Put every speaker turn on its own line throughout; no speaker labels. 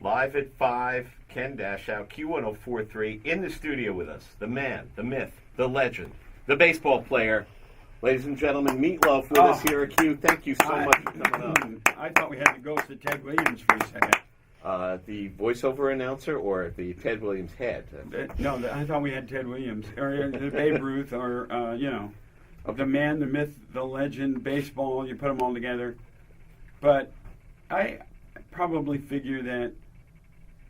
Live at 5, Ken Dashow, Q104.3, in the studio with us, the man, the myth, the legend, the baseball player. Ladies and gentlemen, Meatloaf with us here at Q. Thank you so much for coming up.
I thought we had to go to Ted Williams for a second.
The voiceover announcer or the Ted Williams head?
No, I thought we had Ted Williams, or the Babe Ruth, or, the man, the myth, the legend, baseball, you put them all together. But I probably figure that,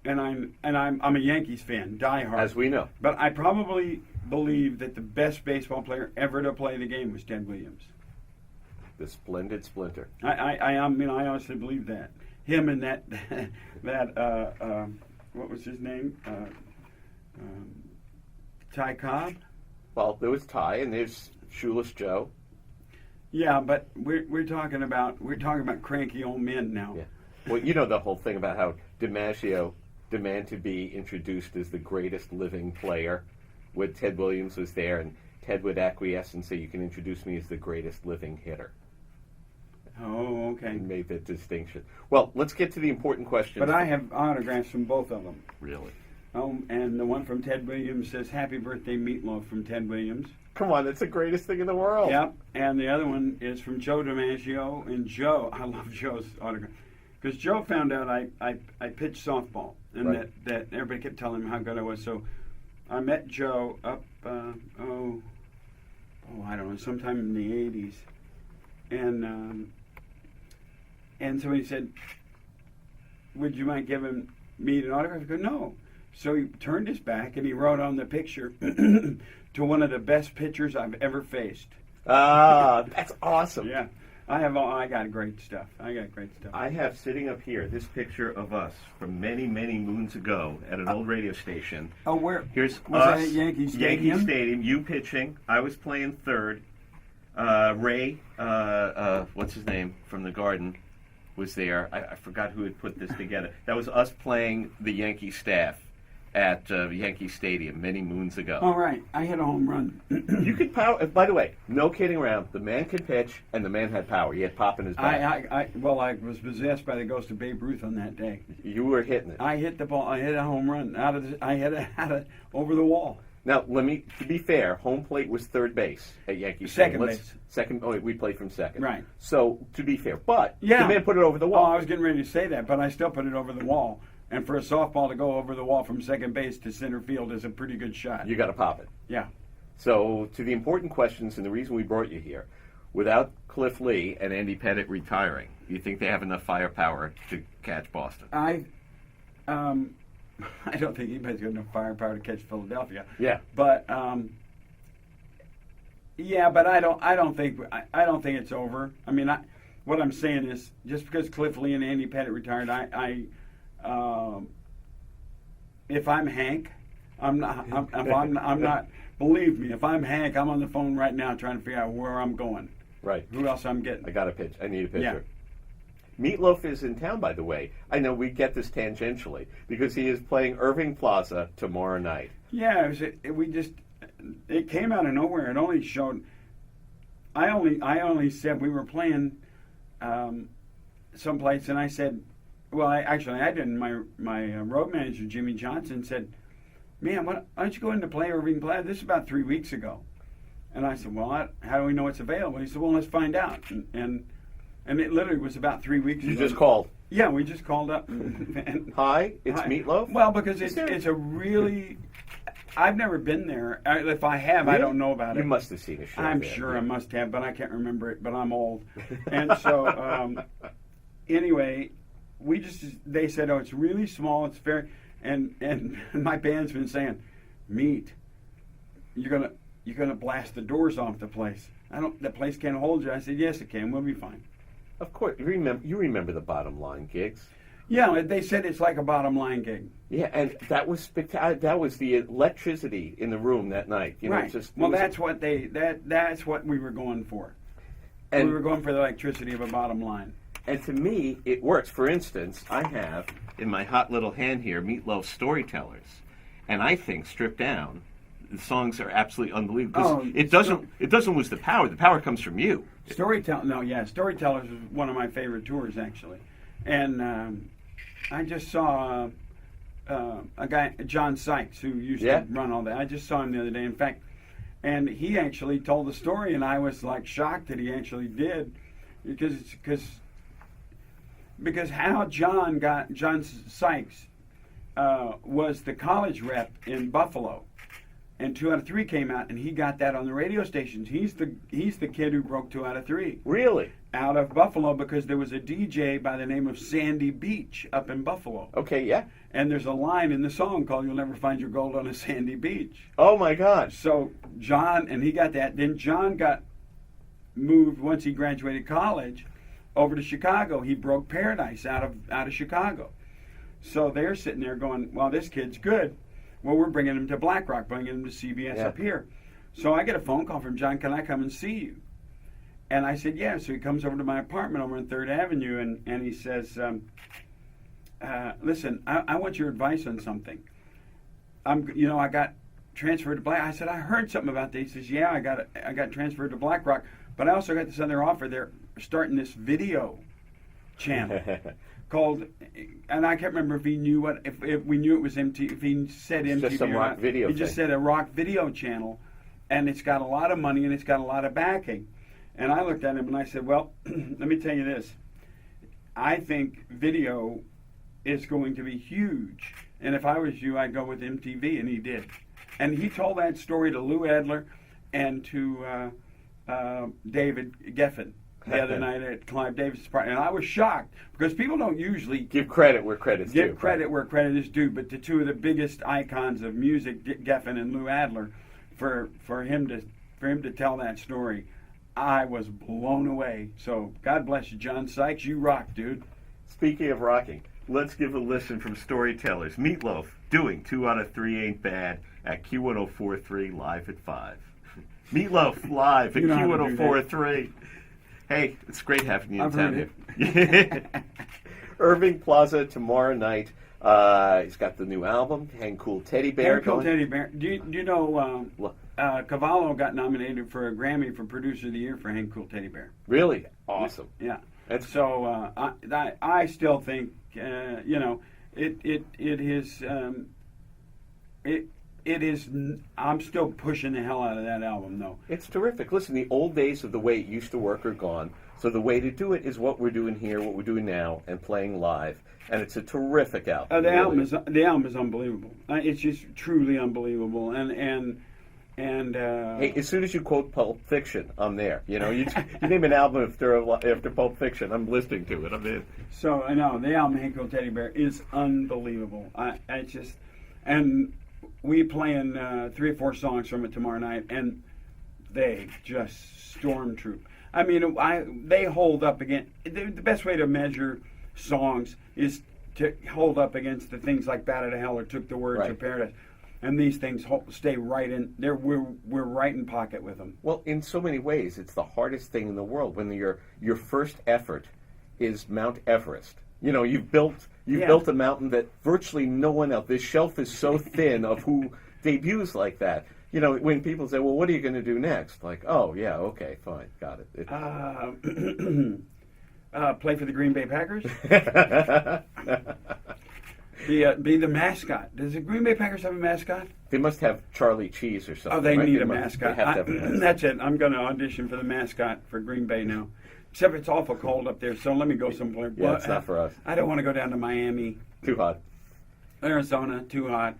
and I'm a Yankees fan, diehard.
As we know.
But I probably believe that the best baseball player ever to play the game was Ted Williams.
The splendid splinter.
I honestly believe that. Him and that what was his name? Ty Cobb?
Well, there was Ty and there's Shoeless Joe.
Yeah, but we're talking about cranky old men now.
Yeah. Well, you know the whole thing about how DiMaggio demanded to be introduced as the greatest living player when Ted Williams was there, and Ted would acquiesce and say, "You can introduce me as the greatest living hitter."
Oh, okay.
He made that distinction. Well, let's get to the important question.
But I have autographs from both of them.
Really?
And the one from Ted Williams says, "Happy Birthday, Meatloaf," from Ted Williams.
Come on, that's the greatest thing in the world.
Yep. And the other one is from Joe DiMaggio. And Joe, I love Joe's autograph. Because Joe found out I pitched softball. And
right.
that everybody kept telling him how good I was. So I met Joe up, I don't know, sometime in the 80s. And so he said, "Would you mind giving me an autograph?" I go, "No." So he turned his back and he wrote on the picture, "To one of the best pitchers I've ever faced."
Ah, that's awesome.
Yeah. I got great stuff.
I have sitting up here this picture of us from many, many moons ago at an old radio station.
Oh, where?
Here's
was
us,
that at Yankee Stadium?
Yankee Stadium, you pitching. I was playing third. Ray, what's his name, from the Garden, was there. I forgot who had put this together. That was us playing the Yankee staff at Yankee Stadium many moons ago.
Oh, right. I hit a home run.
You could power. By the way, no kidding around. The man could pitch, and the man had power. He had pop in his back.
I was possessed by the ghost of Babe Ruth on that day.
You were hitting it.
I hit the ball. I hit a home run I hit it over the wall.
Now, to be fair, home plate was third base at Yankee
Stadium.
Second base. Oh, we played from second.
Right.
So, to be fair, but
yeah.
the man put it over the wall.
Oh, I was getting ready to say that, but I still put it over the wall. And for a softball to go over the wall from second base to center field is a pretty good shot.
You got to pop it.
Yeah.
So, to the important questions and the reason we brought you here, without Cliff Lee and Andy Pettitte retiring, do you think they have enough firepower to catch Boston?
I don't think anybody's got enough firepower to catch Philadelphia.
Yeah.
But but I don't think it's over. I mean, what I'm saying is just because Cliff Lee and Andy Pettitte retired, if I'm Hank, I'm not. Believe me, if I'm Hank, I'm on the phone right now trying to figure out where I'm going.
Right.
Who else I'm getting?
I got a pitch. I need a pitcher.
Yeah.
Meatloaf is in town, by the way. I know we get this tangentially because he is playing Irving Plaza tomorrow night.
Yeah, it came out of nowhere. It only showed. I only said we were playing someplace, and I said, well, I didn't. My road manager Jimmy Johnson said, "Man, why don't you go in to play Irving Plaza?" This is about 3 weeks ago, and I said, "Well, how do we know it's available?" He said, "Well, let's find out." And it literally was about 3 weeks ago.
You just called?
Yeah, we just called up. And
Hi, it's Meatloaf?
Well, because it's a really... I've never been there. If I have, really? I don't know about it.
You must have seen a show
I'm
there.
sure I must have, but I can't remember it, but I'm old. And so, anyway, they said, "Oh, it's really small, it's very..." And my band's been saying, "Meat, you're gonna blast the doors off the place. The place can't hold you." I said, "Yes, it can. We'll be fine."
Of course, you remember the Bottom Line gigs.
Yeah, they said it's like a Bottom Line gig.
Yeah, and that was spectacular. That was the electricity in the room that night.
Right. That's what we were going for. And we were going for the electricity of a Bottom Line.
And to me, it works. For instance, I have in my hot little hand here Meatloaf's Storytellers, and I think stripped down, the songs are absolutely unbelievable. It doesn't lose the power. The power comes from you.
Storytellers is one of my favorite tours, actually. And I just saw a guy, John Sykes, who used to run all that. I just saw him the other day. In fact, and he actually told the story, and I was like shocked that he actually did, because how John Sykes was the college rep in Buffalo, and 2 Out of 3 came out, and he got that on the radio stations. He's the kid who broke 2 Out of 3.
Really?
Out of Buffalo, because there was a DJ by the name of Sandy Beach up in Buffalo.
Okay, yeah.
And there's a line in the song called "You'll Never Find Your Gold on a Sandy Beach."
Oh my gosh!
So John, and he got that. Then John got moved once he graduated college over to Chicago. He broke Paradise out of Chicago. So they're sitting there going, "Well, this kid's good. Well, we're bringing him to Black Rock, bringing him to CBS up here." So I get a phone call from John. "Can I come and see you?" And I said, "Yeah." So he comes over to my apartment over on 3rd Avenue, and he says, "Listen, I want your advice on something. I got transferred to Black." I said, "I heard something about this." He says, "Yeah, I got transferred to Black Rock, but I also got this other offer. They're starting this video channel called," and I can't remember if he knew if we knew it was MTV. If he said MTV,
just some rock video.
He just said a rock video channel, and it's got a lot of money and it's got a lot of backing. And I looked at him and I said, "Well, let me tell you this. I think video is going to be huge. And if I was you, I'd go with MTV." And he did. And he told that story to Lou Adler and to David Geffen the other night at Clive Davis's party. And I was shocked, because people don't usually
give credit where credit's due.
Give credit where credit is due. But to two of the biggest icons of music, Geffen and Lou Adler, for him to tell that story, I was blown away. So God bless you, John Sykes. You rock, dude.
Speaking of rocking, let's give a listen from Storytellers. Meatloaf doing 2 Out of 3 Ain't Bad at Q104.3 live at 5. Meatloaf live at Q104.3. Hey, it's great having you in town here. Irving Plaza tomorrow night. He's got the new album, Hang Cool Teddy Bear.
Hang Cool Teddy Bear. Do you know Cavallo got nominated for a Grammy for Producer of the Year for Hang Cool Teddy Bear.
Really? Awesome.
Yeah. So I still think it is. I'm still pushing the hell out of that album, though.
It's terrific. Listen, the old days of the way it used to work are gone. So the way to do it is what we're doing here, what we're doing now, and playing live. And it's a terrific album.
The album is unbelievable. It's just truly unbelievable. And
hey, as soon as you quote Pulp Fiction, I'm there. You name an album after Pulp Fiction, I'm listening to it. I'm in.
So I know the album Hang Cool Teddy Bear is unbelievable. And we playing 3 or 4 songs from it tomorrow night, and they just stormtroop. I mean, they hold up against. The best way to measure songs is to hold up against the things like "Bat Out of Hell" or "Took the Words" or "Paradise." And these things stay right in there. We're right in pocket with them.
Well, in so many ways, it's the hardest thing in the world when your first effort is Mount Everest. You've built a mountain that virtually no one else. This shelf is so thin of who debuts like that. When people say, "Well, what are you going to do next?" Like, "Oh, yeah, okay, fine, got it."
Play for the Green Bay Packers. Be the mascot. Does the Green Bay Packers have a mascot?
They must have Charlie Cheese or something.
Oh, they
right?
need a mascot.
They have to have a mascot.
That's it. I'm going to audition for the mascot for Green Bay now. Except it's awful cold up there, so let me go somewhere.
Yeah, it's not for us.
I don't want to go down to Miami.
Too hot.
Arizona, too hot.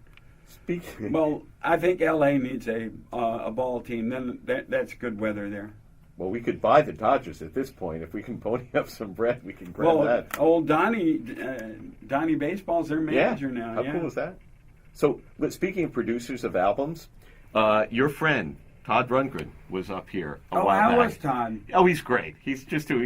Speaking.
Well, I think L.A. needs a ball team. Then that's good weather there.
Well, we could buy the Dodgers at this point. If we can pony up some bread, we can grab that.
Old Donnie Baseball's their manager now.
How cool is that? So, but speaking of producers of albums, your friend Todd Rundgren was up here a while back.
How was Todd?
Oh, he's great. He's still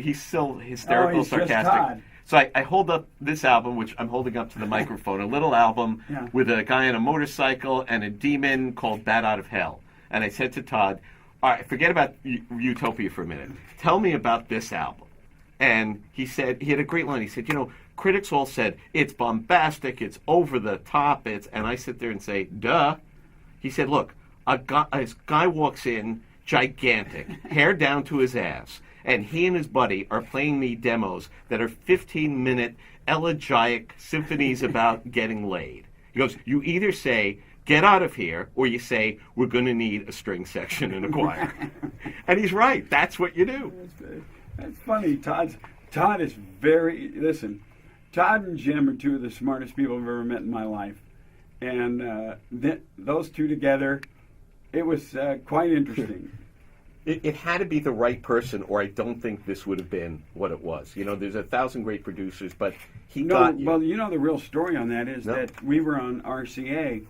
hysterical, sarcastic.
Just Todd.
So I hold up this album, which I'm holding up to the microphone, a little album with a guy on a motorcycle and a demon called Bat Out of Hell. And I said to Todd, "All right, forget about Utopia for a minute. Tell me about this album." And he said, he had a great line. He said, critics all said, it's bombastic, it's over the top, and I sit there and say, duh. He said, look, a guy walks in, gigantic, hair down to his ass, and he and his buddy are playing me demos that are 15-minute elegiac symphonies about getting laid. He goes, you either say, get out of here, or you say, we're going to need a string section and a choir. And he's right. That's what you do.
That's funny. Todd is very, listen, Todd and Jim are two of the smartest people I've ever met in my life. And those two together, it was quite interesting.
It had to be the right person, or I don't think this would have been what it was. You know, there's 1,000 great producers, but got you.
Well, you know, the real story on that is that we were on RCA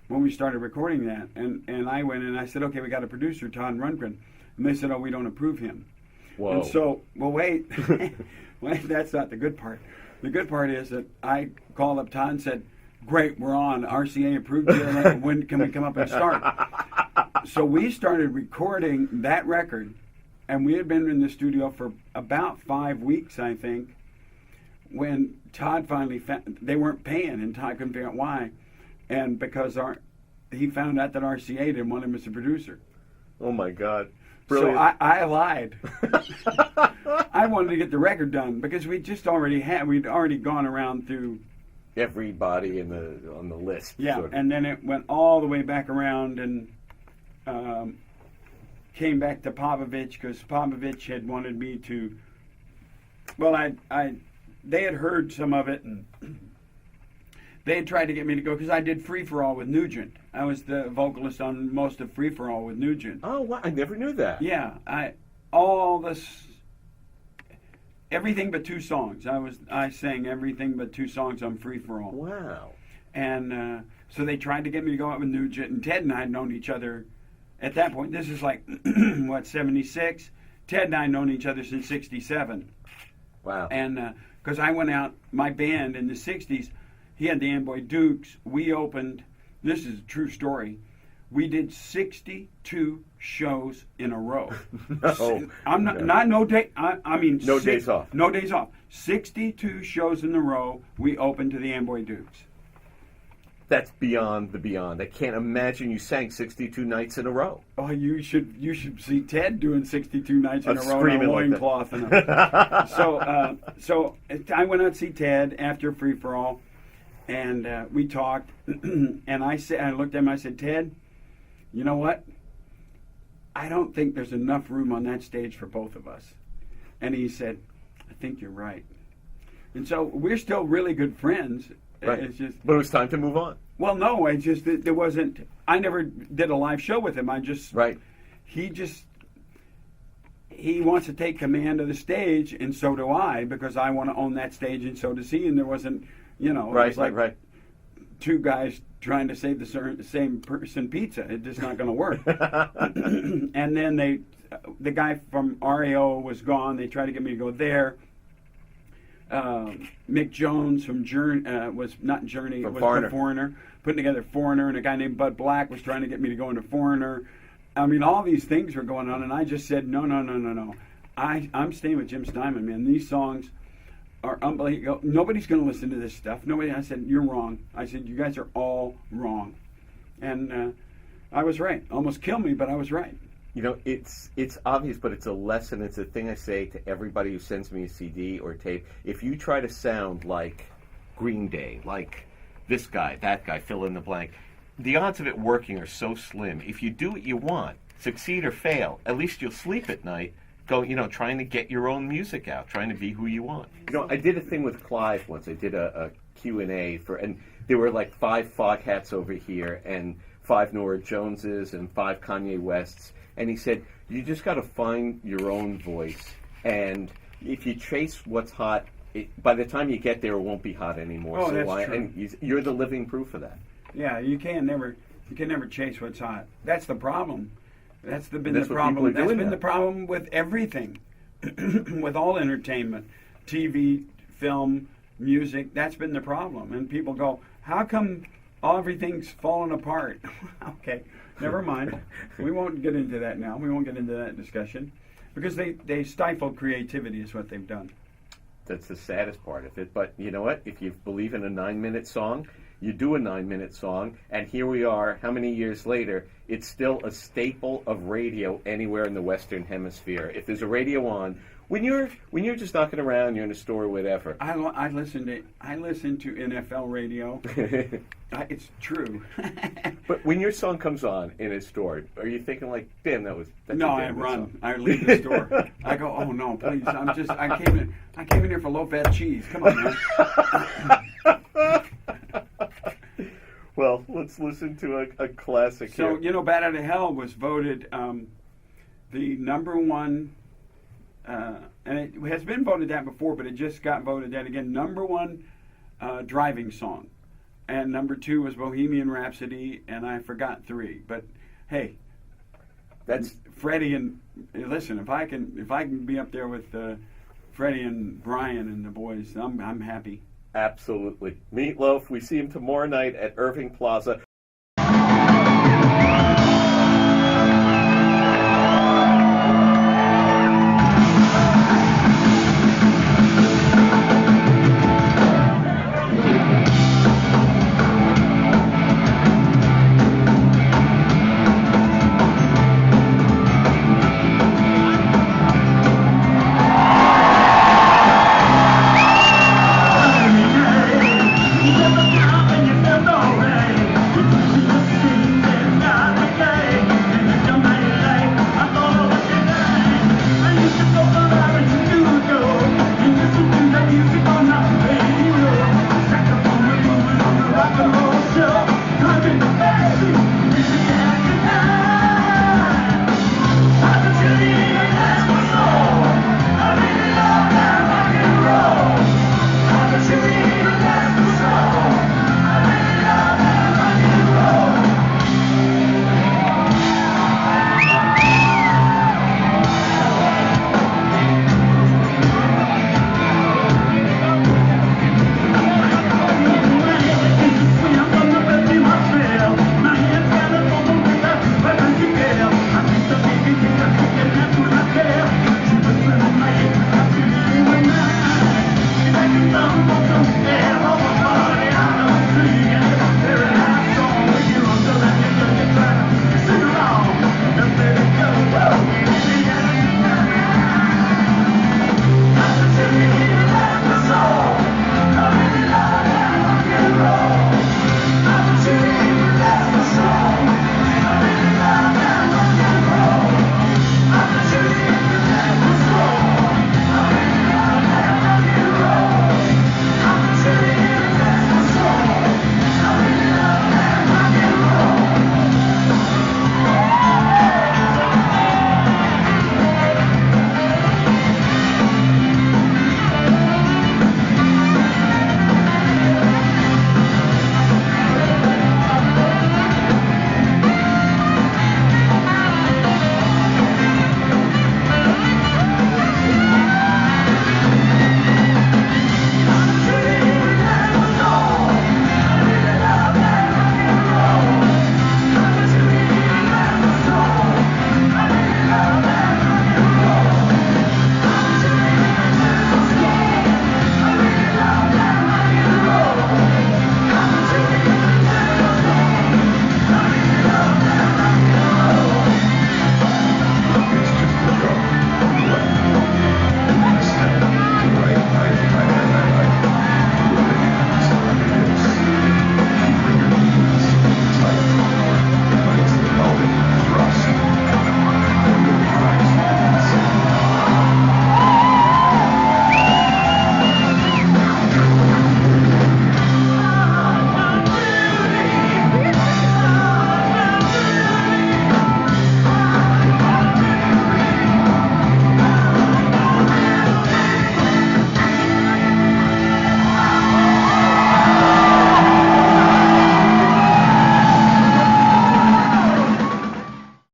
when we started recording that, and I went and I said, okay, we got a producer, Todd Rundgren, and they said, oh, we don't approve him.
Whoa.
And so, well, wait, that's not the good part. The good part is that I called up Todd and said, great, we're on. RCA approved it. When can we come up and start? So we started recording that record, and we had been in the studio for about 5 weeks, I think, when Todd finally found they weren't paying, and Todd couldn't figure out why. And because he found out that RCA didn't want him as a producer.
Oh, my God. Brilliant.
So I lied. I wanted to get the record done because we'd already gone around through
everybody on the list.
Yeah,
sort of.
And then it went all the way back around and came back to Popovich because Popovich had wanted me to. Well, they had heard some of it and they had tried to get me to go because I did Free for All with Nugent. I was the vocalist on most of Free for All with Nugent.
Oh, wow. I never knew that.
Yeah, everything but 2 songs. I sang everything but 2 songs on Free for All.
Wow.
And so they tried to get me to go out with Nugent, and Ted and I had known each other at that point. This is like, 76? Ted and I had known each other since 67.
Wow.
And because I went out, my band in the 60s, he had the Amboy Dukes. We opened, this is a true story, we did 62 shows in a row.
No.
I'm no day. I mean,
no days off.
No days off. 62 shows in a row. We opened to the Amboy Dukes.
That's beyond the beyond. I can't imagine you sang 62 nights in a row.
Oh, you should see Ted doing 62 nights in a row in a loincloth. So I went out to see Ted after Free for All, and we talked. And I looked at him. I said, Ted, you know what? I don't think there's enough room on that stage for both of us. And he said, I think you're right. And so we're still really good friends.
Right.
It's just,
but it was time to move on.
Well, no, there wasn't. I never did a live show with him.
Right.
He wants to take command of the stage, and so do I, because I want to own that stage, and so does he. And there wasn't, it was like
right.
2 guys trying to save the same person pizza. It's just not going to work. And then the guy from RAO was gone. They tried to get me to go there. Mick Jones from was not Journey, it was the Foreigner, putting together Foreigner, and a guy named Bud Black was trying to get me to go into Foreigner. I mean, all these things were going on, and I just said, no. I'm staying with Jim Steinman, man. These songs are unbelievable. Nobody's going to listen to this stuff. Nobody. I said, you're wrong. I said, you guys are all wrong. And I was right. Almost killed me, but I was right.
It's obvious, but it's a lesson. It's a thing I say to everybody who sends me a CD or tape. If you try to sound like Green Day, like this guy, that guy, fill in the blank, the odds of it working are so slim. If you do what you want, succeed or fail, at least you'll sleep at night, trying to get your own music out, trying to be who you want. I did a thing with Clive once. I did a Q&A and there were like 5 Foghats over here and 5 Nora Joneses and 5 Kanye Wests. And he said, you just got to find your own voice. And if you chase what's hot, by the time you get there, it won't be hot anymore.
Oh, that's true.
And you're the living proof of that.
Yeah, you can never chase what's hot. That's the problem. That's been the problem with everything, with all entertainment, TV, film, music. That's been the problem. And people go, how come everything's falling apart? Okay. Never mind. We won't get into that now. We won't get into that discussion. Because they stifle creativity is what they've done.
That's the saddest part of it. But you know what? If you believe in a 9-minute song, you do a 9-minute song. And here we are, how many years later, it's still a staple of radio anywhere in the Western Hemisphere. If there's a radio on, When you're just knocking around, you're in a store, or whatever.
I listen to NFL radio. It's true.
But when your song comes on in a store, are you thinking like, "Damn, that's
no,
a
I
damn good
run.
song."
I leave the store. I go, "Oh no, please! I came in here for low-fat cheese. Come on, man."
Well, let's listen to a classic
So,
here.
Bat Out of Hell was voted the number one, and it has been voted that before, but it just got voted that again, number one driving song. And number two was Bohemian Rhapsody, and I forgot three. But hey,
That's
Freddie and listen, if I can be up there with Freddie and Brian and the boys, I'm happy.
absolutely. Meatloaf, we see him tomorrow night at Irving Plaza.